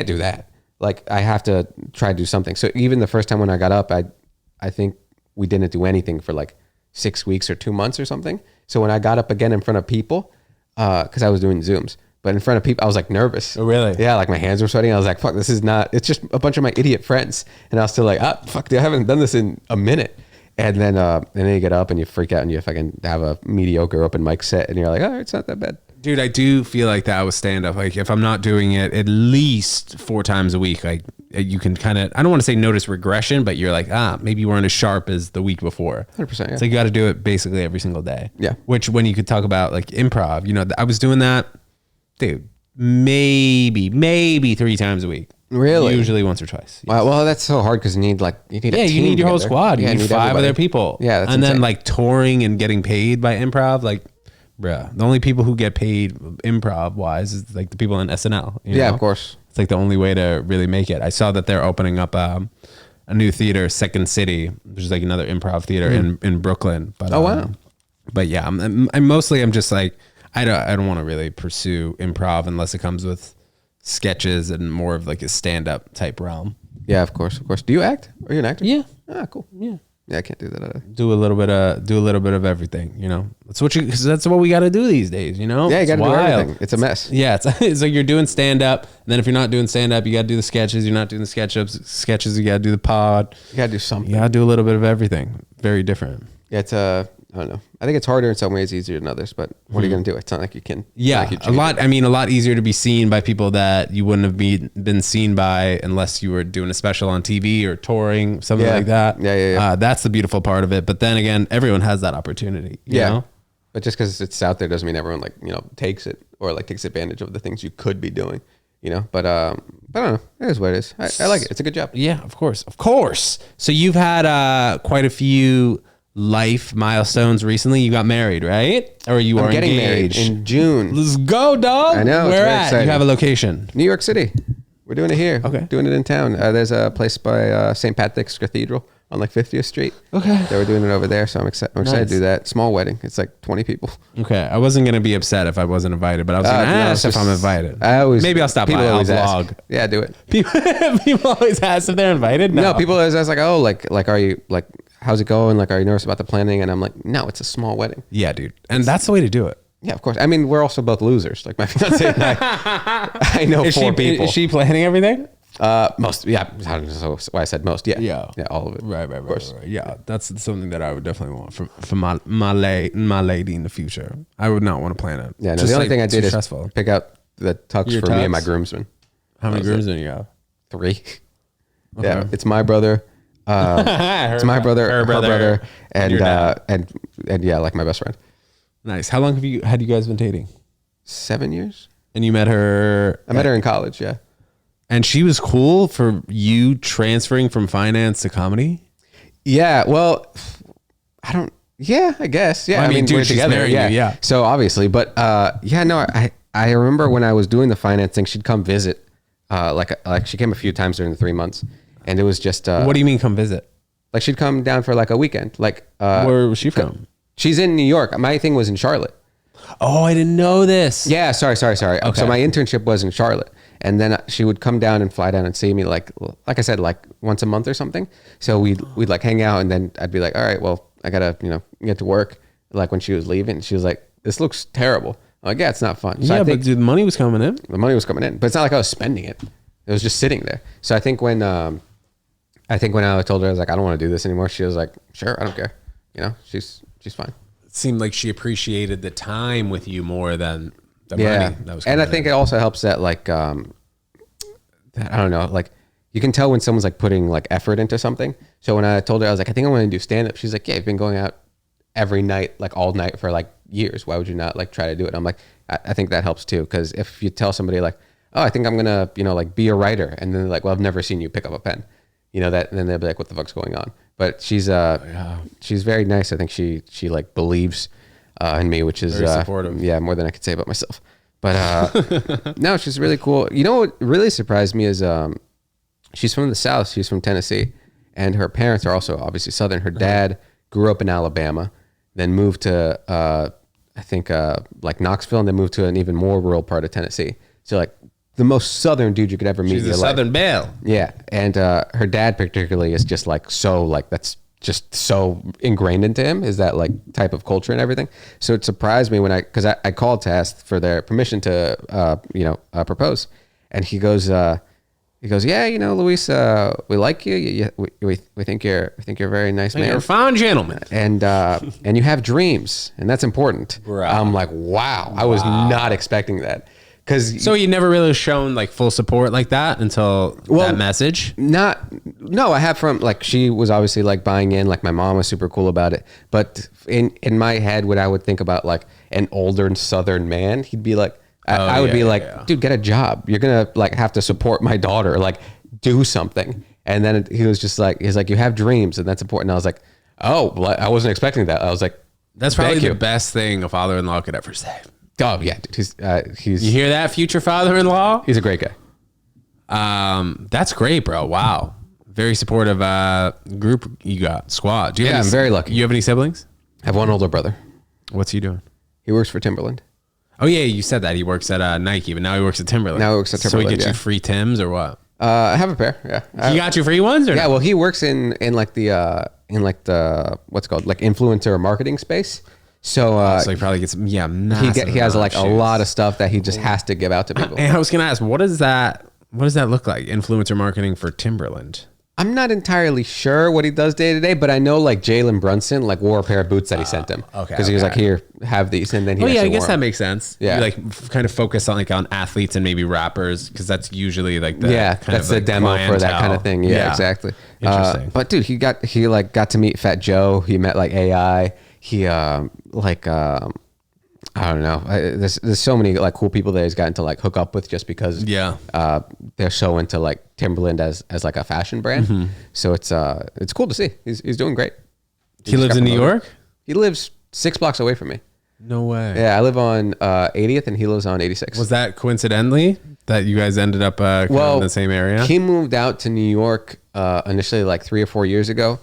A: do that. Like I have to try to do something. So even the first time when I got up, I think we didn't do anything for like 6 weeks or 2 months or something. So when I got up again in front of people, because I was doing Zooms, but in front of people, I was like nervous.
B: Oh, really?
A: Yeah, like my hands were sweating. I was like, fuck, this is not, it's just a bunch of my idiot friends. And I was still like, fuck, dude, I haven't done this in a minute. And then you get up and you freak out and you fucking have a mediocre open mic set and you're like, oh, it's not that bad.
B: Dude, I do feel like that with stand up. Like if I'm not doing it at least 4 times a week, like you can kind of, I don't want to say notice regression, but you're like, maybe you weren't as sharp as the week before.
A: 100%. Yeah.
B: So you got to do it basically every single day.
A: Yeah.
B: Which when you could talk about like improv, you know, I was doing that, dude, maybe 3 times a week.
A: Really?
B: Usually once or twice.
A: Wow, well, that's so hard because you need a team.
B: You need your whole
A: together.
B: squad. You need 5
A: everybody.
B: other people.
A: Yeah, that's
B: and
A: insane.
B: then like touring and getting paid by improv, like, bruh, the only people who get paid improv wise is like the people in SNL. You know?
A: Of course.
B: It's like the only way to really make it. I saw that they're opening up a new theater, Second City, which is like another improv theater in Brooklyn. But
A: wow.
B: But yeah, I'm just like I don't want to really pursue improv unless it comes with sketches and more of like a stand-up type realm.
A: Yeah, of course. Do you act? Are you an actor?
B: Yeah.
A: Ah, cool. Yeah, I can't do that either.
B: Do a little bit of everything, you know. Because that's what we got to do these days, you know.
A: Yeah, you got to do
B: wild.
A: everything. It's a mess.
B: Yeah, it's like you're doing stand up, and then if you're not doing stand up, you got to do the sketches. You're not doing the sketches, you got to do the pod.
A: You got to do something.
B: You got to do a little bit of everything. Very different.
A: Yeah, it's I don't know. I think it's harder in some ways, easier than others. But what are you gonna do? It's not like you can.
B: Yeah,
A: like
B: a lot easier to be seen by people that you wouldn't have been seen by unless you were doing a special on TV or touring, something like that.
A: Yeah.
B: That's the beautiful part of it. But then again, everyone has that opportunity. You know?
A: But just because it's out there doesn't mean everyone takes it or takes advantage of the things you could be doing. You know, but I don't know. It is what it is. I like it. It's a good job.
B: Yeah, of course. So you've had quite a few life milestones recently. You got married, right? Or you are
A: getting
B: engaged?
A: married in June.
B: Let's go, dog.
A: I know, it's
B: Where
A: very
B: at?
A: exciting.
B: You have a location.
A: New York City. We're doing it here.
B: Okay.
A: Doing it in town. There's a place by St. Patrick's Cathedral on 50th Street.
B: Okay.
A: They were doing it over there, so I'm excited to do that. Small wedding. It's like 20 people.
B: Okay. I wasn't going to be upset if I wasn't invited, but I was going to ask if I'm invited.
A: Maybe
B: I'll stop by. I'll vlog.
A: Ask. Yeah, do it.
B: People always ask if they're invited.
A: No, people always ask are you how's it going? Like, are you nervous about the planning? And I'm like, no, it's a small wedding.
B: Yeah, dude. And that's the way to do it.
A: Yeah, of course. I mean, we're also both losers. Like my fiance and I know four people.
B: Is she planning everything?
A: Most, yeah. So why I said most. Yeah,
B: Yeah.
A: yeah, all of it.
B: Right. Yeah, that's something that I would definitely want from my lady in the future. I would not want to plan it.
A: Yeah, no, the only thing I did is
B: stressful.
A: pick out the tux
B: Your
A: for me and
B: tux?
A: my groomsmen.
B: How many groomsmen do you have?
A: 3. Yeah, it's my brother. It's my brother,
B: her
A: her brother, and
B: your dad.
A: and yeah, like my best friend.
B: Nice. How long had you guys been dating?
A: 7 years.
B: And you met her?
A: I met her in college. Yeah.
B: And she was cool for you transferring from finance to comedy?
A: Yeah. Well, yeah, I guess. Yeah.
B: Well, I mean, dude,
A: we're
B: she's marrying you, yeah.
A: So obviously, but yeah, no, I remember when I was doing the finance thing, she'd come visit. Like she came a few times during the 3 months, and it was just.
B: What do you mean come visit?
A: Like she'd come down for like a weekend. Like
B: where was she from?
A: She's in New York. My thing was in Charlotte.
B: Oh, I didn't know this.
A: Yeah, sorry.
B: Okay.
A: So my internship was in Charlotte, and then she would come down and fly down and see me like I said, like once a month or something. So we'd like hang out, and then I'd be like, all right, well, I gotta get to work. Like when she was leaving, she was like, this looks terrible. I'm like, yeah, it's not fun. So
B: Yeah,
A: I think
B: but dude, the money was coming in.
A: the money was coming in, but it's not like I was spending it. It was just sitting there. So I think when I told her I was like, I don't want to do this anymore, she was like, sure, I don't care. She's fine.
B: It seemed like she appreciated the time with you more than the
A: Yeah,
B: money that was
A: and I
B: coming
A: think
B: in.
A: it also helps that like that I don't know, like you can tell when someone's like putting like effort into something. So when I told her, I was like, I think I want to do stand up. She's like, yeah, you've been going out every night, like all night for like years. Why would you not like try to do it? And I'm like, I think that helps too, because if you tell somebody like, oh, I think I'm gonna like be a writer, and then they're like, well, I've never seen you pick up a pen, that, and then they'll be like, what the fuck's going on? But she's very nice. I think she like believes in me, which is
B: Very supportive.
A: Yeah, more than I could say about myself. But no, she's really cool. You know what really surprised me is she's from the South. She's from Tennessee, and her parents are also obviously Southern. Her dad grew up in Alabama, then moved to I think like Knoxville, and then moved to an even more rural part of Tennessee. So like the most Southern dude you could ever meet.
B: She's
A: in
B: a
A: your life.
B: Southern belle.
A: Yeah, and her dad particularly is just like so like that's just so ingrained into him, is that like type of culture and everything. So it surprised me when because I called to ask for their permission to propose, and he goes yeah, Luis, we like you. We think you're a very nice man.
B: You're a fine gentleman.
A: And you have dreams, and that's important.
B: Right.
A: I'm like, wow, I was not expecting that.
B: So you never really shown like full support like that until that message?
A: No, I have from like, she was obviously like buying in, like my mom was super cool about it. But in my head, when I would think about like an older Southern man, he'd be like, I would be like, dude, get a job. You're going to like have to support my daughter, like do something. And then he was just like, he's like, you have dreams, and that's important. And I was like, oh, well, I wasn't expecting that. I was like,
B: that's probably
A: thank
B: the
A: you.
B: best thing a father-in-law could ever say.
A: Oh yeah, dude, he's
B: You hear that, future father-in-law?
A: he's a great guy.
B: That's great, bro. Wow. Very supportive group you got, squad. Do you have
A: Yeah, I'm very lucky.
B: You have any siblings?
A: I have one older brother.
B: What's he doing?
A: He works for Timberland.
B: Oh yeah, you said that he works at Nike, but now he works at Timberland.
A: Now he works at
B: So
A: Timberland,
B: he gets
A: yeah.
B: you free Tims or what?
A: I have a pair. Yeah.
B: He got you free ones or
A: Yeah,
B: no?
A: well, he works in like the what's it called, like influencer marketing space. So,
B: So he probably gets
A: he
B: massive
A: has like
B: amount
A: a
B: of
A: lot
B: shoes.
A: of stuff that he just has to give out to people.
B: And I was gonna ask, what does that look like? Influencer marketing for Timberland.
A: I'm not entirely sure what he does day to day, but I know like Jalen Brunson like wore a pair of boots that he sent him.
B: Okay,
A: Because he was
B: okay.
A: like, here, have these, and then he.
B: Oh yeah, I
A: actually
B: guess
A: wore
B: that
A: 'em.
B: makes sense.
A: Yeah.
B: You like kind of focus on like on athletes and maybe rappers because that's usually like the
A: Yeah,
B: kind
A: that's
B: of,
A: the
B: like,
A: demo for that kind of
B: clientele.
A: thing. Yeah, exactly.
B: Interesting.
A: But dude, he got to meet Fat Joe. He met like AI. He I don't know. There's so many like cool people that he's gotten to like hook up with just because they're so into like Timberland as like a fashion brand.
B: Mm-hmm.
A: So it's cool to see. He's doing great.
B: He lives in New York?
A: He lives 6 blocks away from me.
B: No way.
A: Yeah, I live on 80th and he lives on 86.
B: Was that coincidentally that you guys ended up kind of in the same area?
A: He moved out to New York initially like 3 or 4 years ago,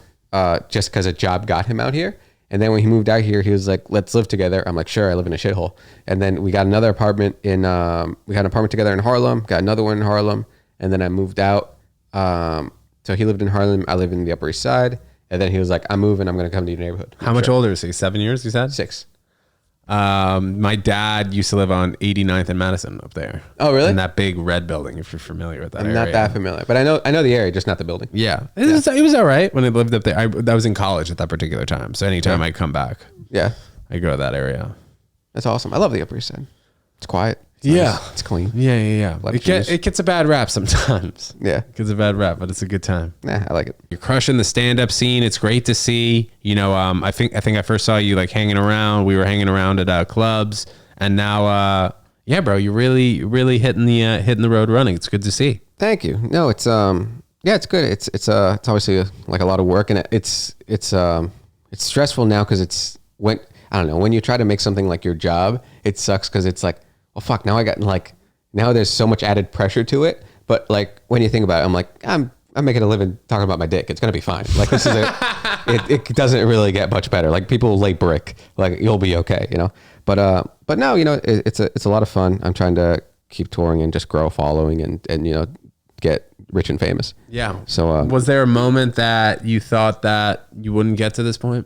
A: just because a job got him out here. And then when he moved out here, he was like, let's live together. I'm like, sure, I live in a shithole. And then we got another apartment we got an apartment together in Harlem, got another one in Harlem. And then I moved out. So he lived in Harlem. I live in the Upper East Side. And then he was like, I'm moving. I'm going to come to your neighborhood.
B: How much older is he? 7 years, you said?
A: 6.
B: My dad used to live on 89th and Madison up there.
A: Oh, really?
B: In that big red building, if you're familiar with that area.
A: Not that familiar, but I know the area, just not the building.
B: Yeah. It was all right when I lived up there. I was in college at that particular time. So anytime I come back,
A: Yeah.
B: I go to that area.
A: That's awesome. I love the Upper East Side. It's quiet. It's
B: Yeah.
A: nice. It's clean.
B: Yeah. It gets a bad rap sometimes.
A: Yeah.
B: It gets a bad rap, but it's a good time.
A: Nah, I like it.
B: You're crushing the stand-up scene. It's great to see. You know, I think I first saw you like hanging around. We were hanging around at clubs, and now, yeah, bro, you're really hitting the road running. It's good to see.
A: Thank you. No, it's it's good. It's obviously like a lot of work, and it's stressful now because it's when you try to make something like your job, it sucks because it's like, well, fuck, now now there's so much added pressure to it. But like when you think about it, I'm like, I'm making a living talking about my dick. It's gonna be fine. Like this is it doesn't really get much better. Like people lay brick, like you'll be okay, you know. But no, you know, it's a lot of fun. I'm trying to keep touring and just grow a following and you know, get rich and famous.
B: Yeah.
A: So
B: was there a moment that you thought that you wouldn't get to this point?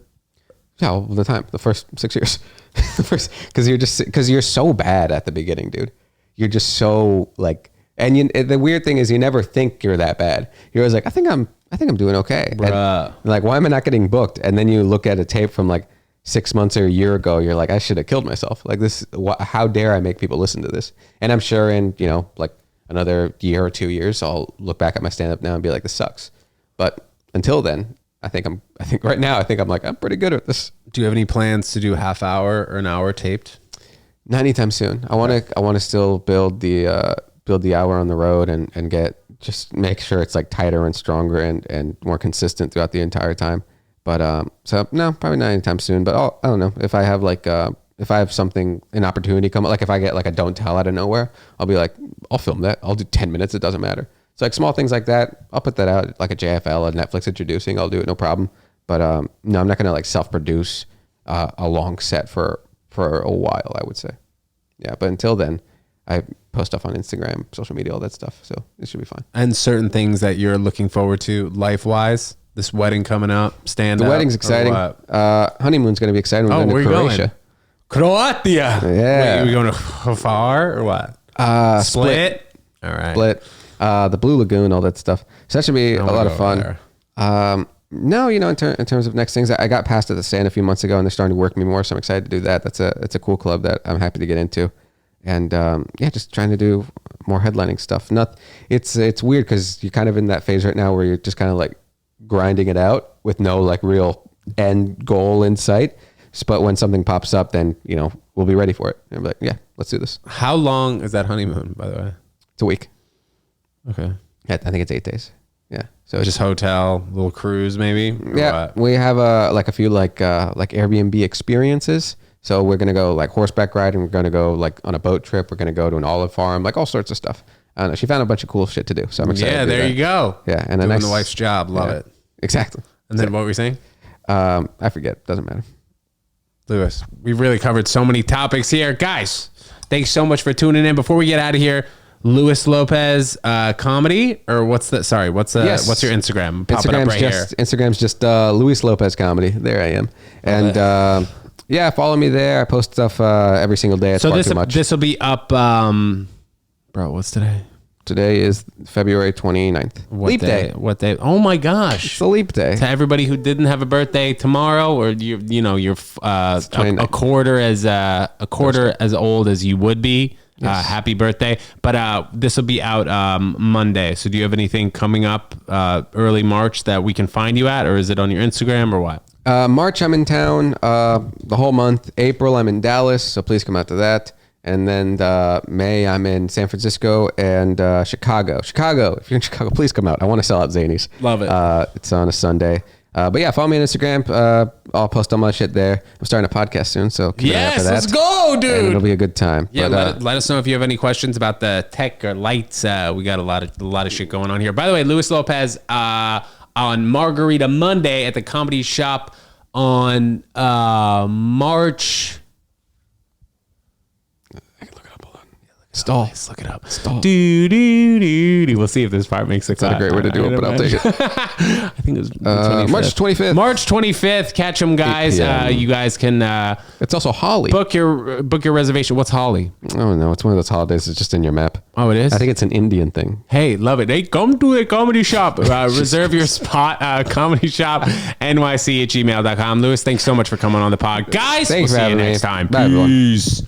A: Yeah, all the time. The first 6 years, because you're so bad at the beginning, dude. You're just so like, and the weird thing is you never think you're that bad. You're always like, I think I'm doing okay. And, like, why am I not getting booked? And then you look at a tape from like 6 months or a year ago. You're like, I should have killed myself. Like this, how dare I make people listen to this? And I'm sure in, you know, like another year or 2 years, I'll look back at my stand up now and be like, this sucks. But until then, I think right now, I'm pretty good at this.
B: Do you have any plans to do half hour or an hour taped?
A: Not anytime soon. I want to still build the hour on the road and just make sure it's like tighter and stronger and more consistent throughout the entire time. But so no, probably not anytime soon. But I don't know if I have an opportunity come, like if I get like a don't tell out of nowhere, I'll be like, I'll film that. I'll do 10 minutes. It doesn't matter. So like small things like that, I'll put that out, like a JFL, a Netflix introducing, I'll do it, no problem. But no, I'm not gonna like self-produce a long set for a while, I would say. Yeah, but until then, I post stuff on Instagram, social media, all that stuff. So it should be fine.
B: And certain things that you're looking forward to life-wise, this wedding coming up,
A: the wedding's exciting. Honeymoon's gonna be exciting. We're going to Croatia.
B: Croatia.
A: Yeah.
B: Wait, we going to far or what? Split. All right.
A: Split. The Blue Lagoon, all that stuff. So that should be a lot of fun. No, you know, in terms of next things, I got passed at the Stand a few months ago, and they're starting to work me more. So I'm excited to do that. It's a cool club that I'm happy to get into, and yeah, just trying to do more headlining stuff. It's weird because you're kind of in that phase right now where you're just kind of like grinding it out with no like real end goal in sight. But when something pops up, then you know we'll be ready for it. And I'm like, yeah, let's do this.
B: How long is that honeymoon, by the way?
A: It's a week.
B: Okay.
A: Yeah, I think it's 8 days. Yeah. So
B: just hotel, little cruise, maybe.
A: Yeah, we have a few like Airbnb experiences. So we're gonna go like horseback riding. We're gonna go like on a boat trip. We're gonna go to an olive farm, like all sorts of stuff. I don't know. She found a bunch of cool shit to do, so I'm excited.
B: Yeah, there you go.
A: Yeah, and
B: doing the wife's job. Love it.
A: Exactly.
B: And then what were you saying?
A: I forget. Doesn't matter.
B: Lewis, we've really covered so many topics here, guys. Thanks so much for tuning in. Before we get out of here, Luis Lopez comedy, or what's your Instagram? Pop it up right here.
A: Instagram's just Luis Lopez comedy. There I am. And yeah, follow me there. I post stuff every single day. It's far too much.
B: This will be up bro, what's today?
A: Today is February 29th. Leap day.
B: What day? Oh my gosh.
A: It's the leap day.
B: To everybody who didn't have a birthday tomorrow, or you're a quarter as old as you would be. Yes. Happy birthday. But this will be out Monday. So do you have anything coming up early March that we can find you at, or is it on your Instagram or what?
A: March, I'm in town the whole month. April, I'm in Dallas, so please come out to that. And then May, I'm in San Francisco and Chicago. Chicago, if you're in Chicago, please come out. I want to sell out Zanies.
B: Love it.
A: It's on a Sunday. But yeah, follow me on Instagram. I'll post all my shit there. I'm starting a podcast soon, so keep an eye out for that.
B: Let's go, dude.
A: And it'll be a good time.
B: Yeah, but, let us know if you have any questions about the tech or lights. We got a lot of shit going on here. By the way, Luis Lopez on Margarita Monday at the Comedy Shop on March.
D: Stall.
B: Let's look it up.
D: Stall.
B: We'll see if this part makes it.
D: Not a great way to do it, but I'll take it.
B: I think it was the 25th.
D: March 25th.
B: March 25th. Catch them, guys.
A: 8 p.m.
B: You guys can
D: It's also Holly.
B: book your reservation. What's Holly?
A: Oh no, it's one of those holidays. It's just in your map.
B: Oh, it is?
A: I think it's an Indian thing.
B: Hey, love it. Hey, come to a comedy shop. Reserve your spot. Comedy shop, NYC@gmail.com. Lewis, thanks so much for coming on the pod. Guys,
A: Thanks
B: we'll
A: for
B: see you
A: having me.
B: next time.
A: Bye, everyone.
B: Peace.